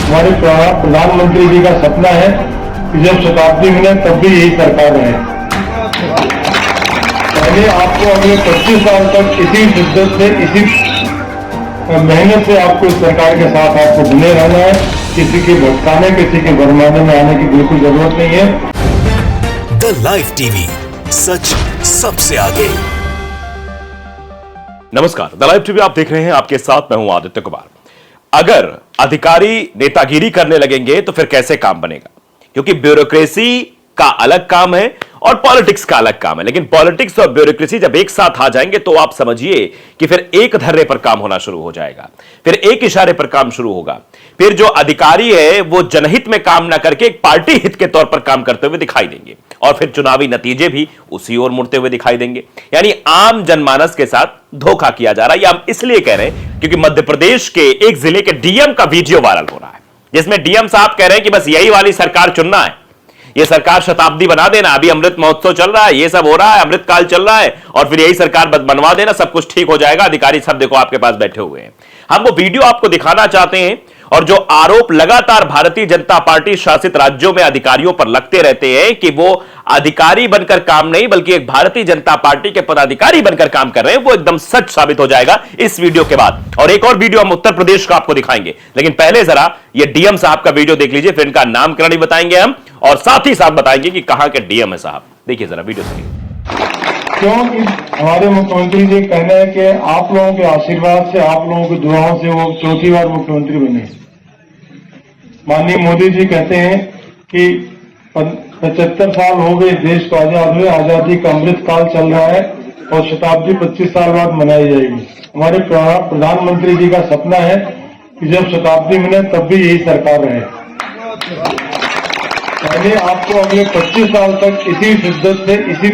हमारे प्रधानमंत्री जी का सपना है कि जब शताब्दी मिले तब भी यही सरकार रहे। पहले आपको अगले 25 साल तक इसी शिद्दत से, इसी मेहनत से आपको इस सरकार के साथ आपको बने रहना है। किसी के भटकाने, किसी के भरमाने में आने की बिल्कुल जरूरत नहीं है। द लाइव टीवी, सच सबसे आगे। नमस्कार, द लाइव टीवी आप देख रहे हैं, आपके साथ मैं हूं आदित्य कुमार। अगर अधिकारी नेतागिरी करने लगेंगे तो फिर कैसे काम बनेगा? क्योंकि ब्यूरोक्रेसी का अलग काम है और पॉलिटिक्स का अलग काम है। लेकिन पॉलिटिक्स और ब्यूरोक्रेसी जब एक साथ आ जाएंगे तो आप समझिए कि फिर एक धर्रे पर काम होना शुरू हो जाएगा, फिर एक इशारे पर काम शुरू होगा। फिर जो अधिकारी है वो जनहित में काम ना करके एक पार्टी हित के तौर पर काम करते हुए दिखाई देंगे और फिर चुनावी नतीजे भी उसी ओर मुड़ते हुए दिखाई देंगे। यानी आम जनमानस के साथ धोखा किया जा रहा है। ये हम इसलिए कह रहे हैं क्योंकि मध्य प्रदेश के एक जिले के डीएम का वीडियो वायरल हो रहा है, जिसमें डीएम साहब कह रहे हैं कि बस यही वाली सरकार चुनना है, ये सरकार शताब्दी बना देना, अभी अमृत महोत्सव चल रहा है, ये सब हो रहा है, अमृत काल चल रहा है और फिर यही सरकार बनवा देना, सब कुछ ठीक हो जाएगा। अधिकारी सब देखो आपके पास बैठे हुए हैं। हम वो वीडियो आपको दिखाना चाहते हैं और जो आरोप लगातार भारतीय जनता पार्टी शासित राज्यों में अधिकारियों पर लगते रहते हैं कि वो अधिकारी बनकर काम नहीं बल्कि एक भारतीय जनता पार्टी के पदाधिकारी बनकर काम कर रहे हैं, वो एकदम सच साबित हो जाएगा इस वीडियो के बाद। और एक और वीडियो हम उत्तर प्रदेश का आपको दिखाएंगे, लेकिन पहले जरा ये डीएम साहब का वीडियो देख लीजिए, फिर इनका नामकरण भी बताएंगे हम और साथ ही साथ बताएंगे कि कहां के डीएम है साहब। देखिए जरा वीडियो देखिए। क्योंकि हमारे मुख्यमंत्री जी कहना है कि आप लोगों के आशीर्वाद से, आप लोगों की दुआओं से वो चौथी बार मुख्यमंत्री बने। माननीय मोदी जी कहते हैं कि 75 साल हो गए देश को आजाद हुए, आजादी का अमृत काल चल रहा है और शताब्दी 25 साल बाद मनाई जाएगी। हमारे प्रधानमंत्री जी का सपना है कि जब शताब्दी मिले तब भी यही सरकार रहे। पहले आपको अगले 25 साल तक इसी शिद्दत से, इसी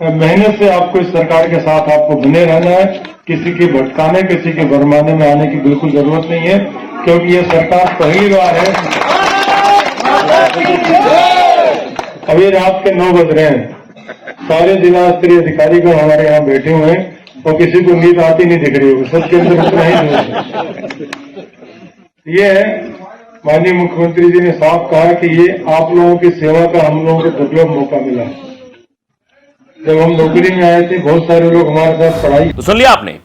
मेहनत से आपको इस सरकार के साथ आपको बने रहना है। किसी के भटकाने, किसी के भरमाने में आने की बिल्कुल जरूरत नहीं है, क्योंकि ये सरकार पहली बार है। अभी रात के 9 बज रहे हैं, सारे जिला स्तरीय अधिकारी को हमारे यहाँ बैठे हुए हैं और किसी को नींद आती नहीं दिख रही होगी, सबके अंदर उतना ही जोश। ये है, माननीय मुख्यमंत्री जी ने साफ कहा कि ये आप लोगों की सेवा का हम लोगों को दुर्लभ मौका मिला। जब हम नौकरी में आए थे बहुत सारे लोग हमारे साथ पढ़ाई। तो सुन लिया आपने,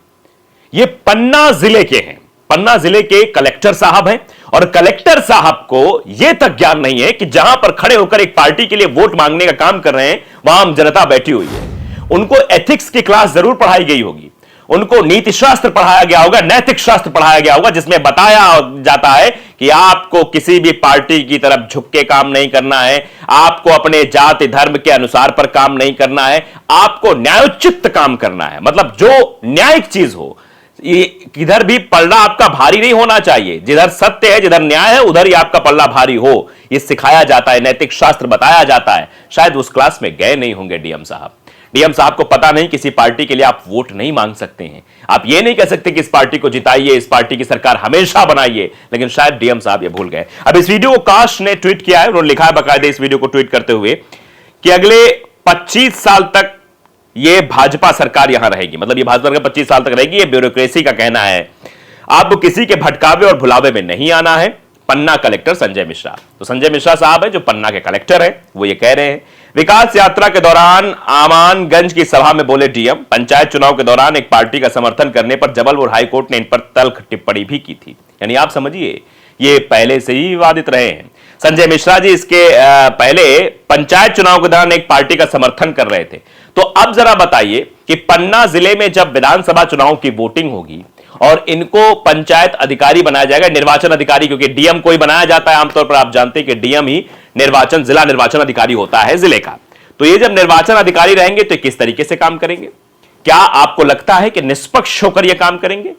ये पन्ना जिले के हैं, पन्ना जिले के कलेक्टर साहब हैं और कलेक्टर साहब को यह तक ज्ञान नहीं है कि जहां पर खड़े होकर एक पार्टी के लिए वोट मांगने का काम कर रहे हैं वहां आम जनता बैठी हुई है। उनको एथिक्स की क्लास जरूर पढ़ाई गई होगी, उनको नीति शास्त्र पढ़ाया गया होगा, नैतिक शास्त्र पढ़ाया गया होगा, जिसमें बताया जाता है कि आपको किसी भी पार्टी की तरफ झुक के काम नहीं करना है, आपको अपने जाति धर्म के अनुसार पर काम नहीं करना है, आपको न्यायोचित काम करना है। मतलब जो न्यायिक चीज हो, किधर भी पल्ला आपका भारी नहीं होना चाहिए। जिधर सत्य है, जिधर न्याय है, उधर ही आपका पल्ला भारी हो, यह सिखाया जाता है, नैतिक शास्त्र बताया जाता है। शायद उस क्लास में गए नहीं होंगे डीएम साहब। डीएम साहब को पता नहीं किसी पार्टी के लिए आप वोट नहीं मांग सकते हैं, आप ये नहीं कह सकते कि इस पार्टी को जिताइए, इस पार्टी की सरकार हमेशा बनाइए। लेकिन शायद डीएम साहब ये भूल गए। अब इस वीडियो को काश ने ट्वीट किया है, उन्होंने लिखा है बाकायदे इस वीडियो को ट्वीट करते हुए कि अगले 25 साल तक ये भाजपा सरकार यहां रहेगी। मतलब ये भाजपा सरकार 25 साल तक रहेगी, ये ब्यूरोक्रेसी का कहना है। आपको किसी के भटकावे और भुलावे में नहीं आना है। पन्ना कलेक्टर संजय मिश्रा, तो संजय मिश्रा साहब है जो पन्ना के कलेक्टर हैं, वो ये कह रहे हैं। विकास यात्रा के दौरान आमानगंज की सभा में बोले डीएम, पंचायत चुनाव के दौरान एक पार्टी का समर्थन करने पर जबलपुर हाईकोर्ट ने इन पर तल्ख टिप्पणी भी की थी। यानी आप समझिए ये पहले से ही विवादित रहे हैं। संजय मिश्रा जी इसके पहले पंचायत चुनाव के दौरान एक पार्टी का समर्थन कर रहे थे। तो अब जरा बताइए कि पन्ना जिले में जब विधानसभा चुनाव की वोटिंग होगी और इनको पंचायत अधिकारी बनाया जाएगा, निर्वाचन अधिकारी, क्योंकि डीएम कोई बनाया जाता है आमतौर पर, आप जानते हैं कि डीएम ही जिला निर्वाचन अधिकारी होता है जिले का। तो ये जब निर्वाचन अधिकारी रहेंगे तो किस तरीके से काम करेंगे? क्या आपको लगता है कि निष्पक्ष होकर यह काम करेंगे?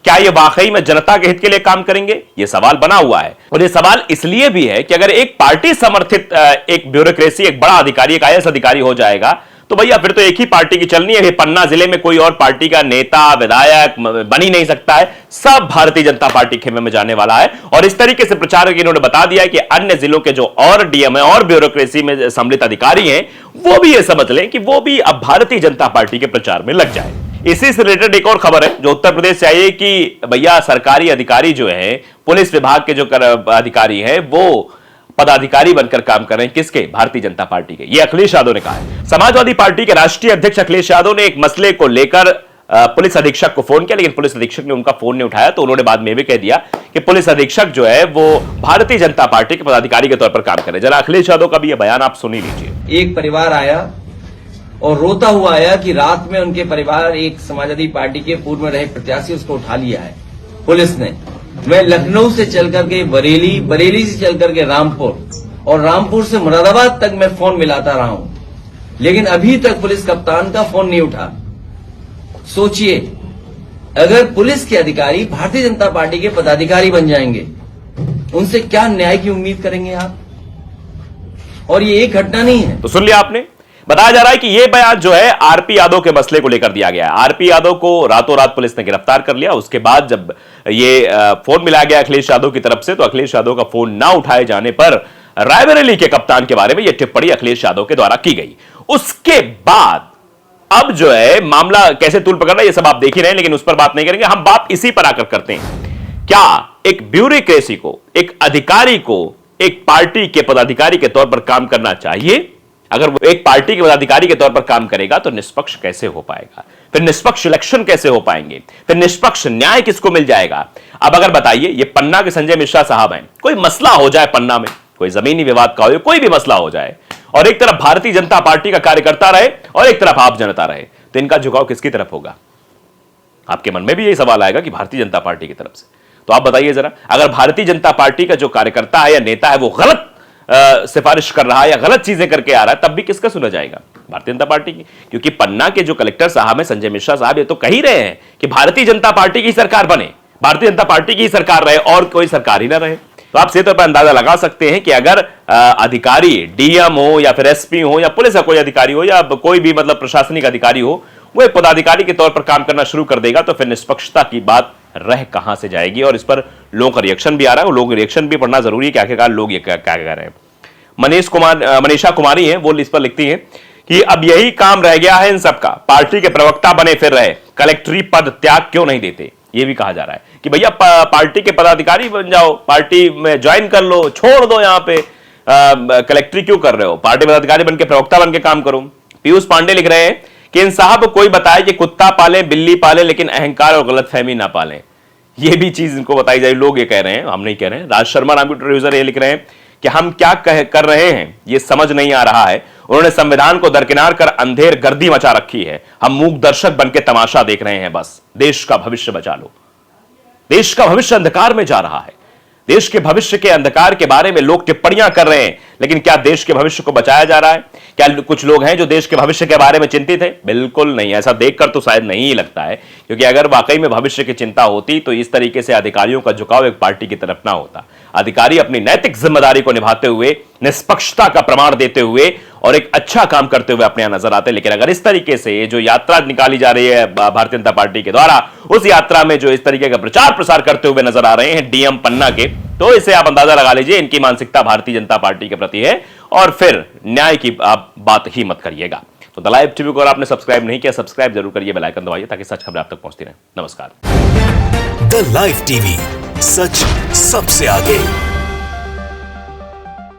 क्या ये वाकई में जनता के हित के लिए काम करेंगे? ये सवाल बना हुआ है। और ये सवाल इसलिए भी है कि अगर एक पार्टी समर्थित एक ब्यूरोक्रेसी, एक बड़ा अधिकारी, एक आईएएस अधिकारी हो जाएगा तो भैया फिर तो एक ही पार्टी की चलनी है। पन्ना जिले में कोई और पार्टी का नेता विधायक बन ही नहीं सकता है, सब भारतीय जनता पार्टी खेमे में जाने वाला है। और इस तरीके से प्रचार करके इन्होंने बता दिया कि अन्य जिलों के जो और डीएम है और ब्यूरोक्रेसी में सम्मिलित अधिकारी हैं वो भी ये समझ लें कि वो भी अब भारतीय जनता पार्टी के प्रचार में लग जाए। इसी से रिलेटेड एक और खबर है जो उत्तर प्रदेश से आई है कि भैया सरकारी अधिकारी जो है, पुलिस विभाग के जो अधिकारी हैं, वो पदाधिकारी बनकर काम कर रहे हैं। किसके? भारतीय जनता पार्टी के। ये अखिलेश यादव ने कहा है। समाजवादी पार्टी के राष्ट्रीय अध्यक्ष अखिलेश यादव ने एक मसले को लेकर पुलिस अधीक्षक को फोन किया, लेकिन पुलिस अधीक्षक ने उनका फोन नहीं उठाया। तो उन्होंने बाद में भी कह दिया कि पुलिस अधीक्षक जो है वो भारतीय जनता पार्टी के पदाधिकारी के तौर पर काम कर रहे हैं। जरा अखिलेश यादव का भी यह बयान आप सुन ही लीजिए। एक परिवार आया और रोता हुआ आया कि रात में उनके परिवार एक समाजवादी पार्टी के पूर्व में रहे प्रत्याशी उसको उठा लिया है पुलिस ने। मैं लखनऊ से चल करके बरेली, बरेली से चल करके रामपुर और रामपुर से मुरादाबाद तक मैं फोन मिलाता रहा हूं, लेकिन अभी तक पुलिस कप्तान का फोन नहीं उठा। सोचिए, अगर पुलिस के अधिकारी भारतीय जनता पार्टी के पदाधिकारी बन जाएंगे, उनसे क्या न्याय की उम्मीद करेंगे आप? और ये एक घटना नहीं है। तो सुन लिया आपने, बताया जा रहा है कि यह बयान जो है आरपी यादव के मसले को लेकर दिया गया है। आरपी यादव को रातों रात पुलिस ने गिरफ्तार कर लिया। उसके बाद जब ये फोन मिलाया गया अखिलेश यादव की तरफ से, तो अखिलेश यादव का फोन ना उठाए जाने पर रायबरेली के कप्तान के बारे में यह टिप्पणी अखिलेश यादव के द्वारा की गई। उसके बाद अब जो है मामला कैसे तूल पकड़ रहा है ये सब आप देख ही रहे हैं, लेकिन उस पर बात नहीं करेंगे। हम बात इसी पर आकर करते हैं। क्या एक ब्यूरोक्रेसी को, एक अधिकारी को एक पार्टी के पदाधिकारी के तौर पर काम करना चाहिए? अगर वो एक पार्टी के पदाधिकारी के तौर पर काम करेगा तो निष्पक्ष कैसे हो पाएगा? फिर निष्पक्ष इलेक्शन कैसे हो पाएंगे? फिर निष्पक्ष न्याय किसको मिल जाएगा? अब अगर बताइए, ये पन्ना के संजय मिश्रा साहब हैं, कोई मसला हो जाए पन्ना में, कोई जमीनी विवाद का हो, कोई भी मसला हो जाए, और एक तरफ भारतीय जनता पार्टी का कार्यकर्ता रहे और एक तरफ आप जनता रहे, तो इनका झुकाव किसकी तरफ होगा? आपके मन में भी यही सवाल आएगा कि भारतीय जनता पार्टी की तरफ से। तो आप बताइए जरा, अगर भारतीय जनता पार्टी का जो कार्यकर्ता है या नेता है वो गलत सिफारिश कर रहा है या गलत चीजें करके आ रहा है, तब भी किसका सुना जाएगा? भारतीय जनता पार्टी की। क्योंकि पन्ना के जो कलेक्टर साहब हैं, संजय मिश्रा साहब, ये तो कह ही रहे हैं कि भारतीय जनता पार्टी की सरकार बने, भारतीय जनता पार्टी की सरकार रहे और कोई सरकार ही ना रहे। तो आप सीधे तौर पर अंदाजा लगा सकते हैं कि अगर अधिकारी डीएम हो या फिर एसपी हो या पुलिस का कोई अधिकारी हो या कोई भी मतलब प्रशासनिक अधिकारी हो, वो एक पदाधिकारी के तौर पर काम करना शुरू कर देगा, तो फिर निष्पक्षता की बात रह कहां से जाएगी? और इस पर लोगों का रिएक्शन भी आ रहा है, लोगों का रिएक्शन भी पढ़ना जरूरी है कि आखिरकार लोग ये क्या कह रहे हैं। मनीषा कुमारी हैं, वो इस पर लिखती हैं कि अब यही काम रह गया है इन सबका, पार्टी के प्रवक्ता बने फिर रहे, कलेक्टरी पद त्याग क्यों नहीं देते? ये भी कहा जा रहा है कि भैया पार्टी के पदाधिकारी बन जाओ, पार्टी में ज्वाइन कर लो, छोड़ दो यहां पे कलेक्टरी क्यों कर रहे हो, पार्टी पदाधिकारी बनके प्रवक्ता बनके काम करो। पीयूष पांडे लिख रहे हैं कि इन साहब कोई बताए कि कुत्ता पाले बिल्ली पाले लेकिन अहंकार और गलतफहमी ना पाले। ये भी चीज इनको बताई जाए, लोग ये कह रहे हैं, हम नहीं कह रहे हैं। राज शर्मा नाम के प्रोड्यूसर ये लिख रहे हैं कि हम क्या कर रहे हैं ये समझ नहीं आ रहा है, उन्होंने संविधान को दरकिनार कर अंधेर गर्दी मचा रखी है, हम मूक दर्शक बनके तमाशा देख रहे हैं, बस देश का भविष्य बचा लो। देश का भविष्य अंधकार में जा रहा है, देश के भविष्य के अंधकार के बारे में लोग टिप्पणियां कर रहे हैं, लेकिन क्या देश के भविष्य को बचाया जा रहा है? क्या कुछ लोग हैं जो देश के भविष्य के बारे में चिंतित है? बिल्कुल नहीं, ऐसा देखकर तो शायद नहीं ही लगता है, क्योंकि अगर वाकई में भविष्य की चिंता होती तो इस तरीके से अधिकारियों का झुकाव एक पार्टी की तरफ ना होता। अधिकारी अपनी नैतिक जिम्मेदारी को निभाते हुए, निष्पक्षता का प्रमाण देते हुए और एक अच्छा काम करते हुए अपने यहां नजर आते हैं। लेकिन अगर इस तरीके से जो यात्रा निकाली जा रही है भारतीय जनता पार्टी के द्वारा, उस यात्रा में जो इस तरीके का प्रचार प्रसार करते हुए नजर आ रहे हैं डीएम पन्ना के, तो इसे आप अंदाजा लगा लीजिए इनकी मानसिकता भारतीय जनता पार्टी के प्रति है, और फिर न्याय की आप बात ही मत करिएगा। तो द लाइव टीवी को अगर आपने सब्सक्राइब नहीं किया, सब्सक्राइब जरूर करिए, बेल आइकन दबाइए ताकि सच खबरें आप तक पहुंचती रहें। नमस्कार। द लाइव टीवी, सच सबसे आगे।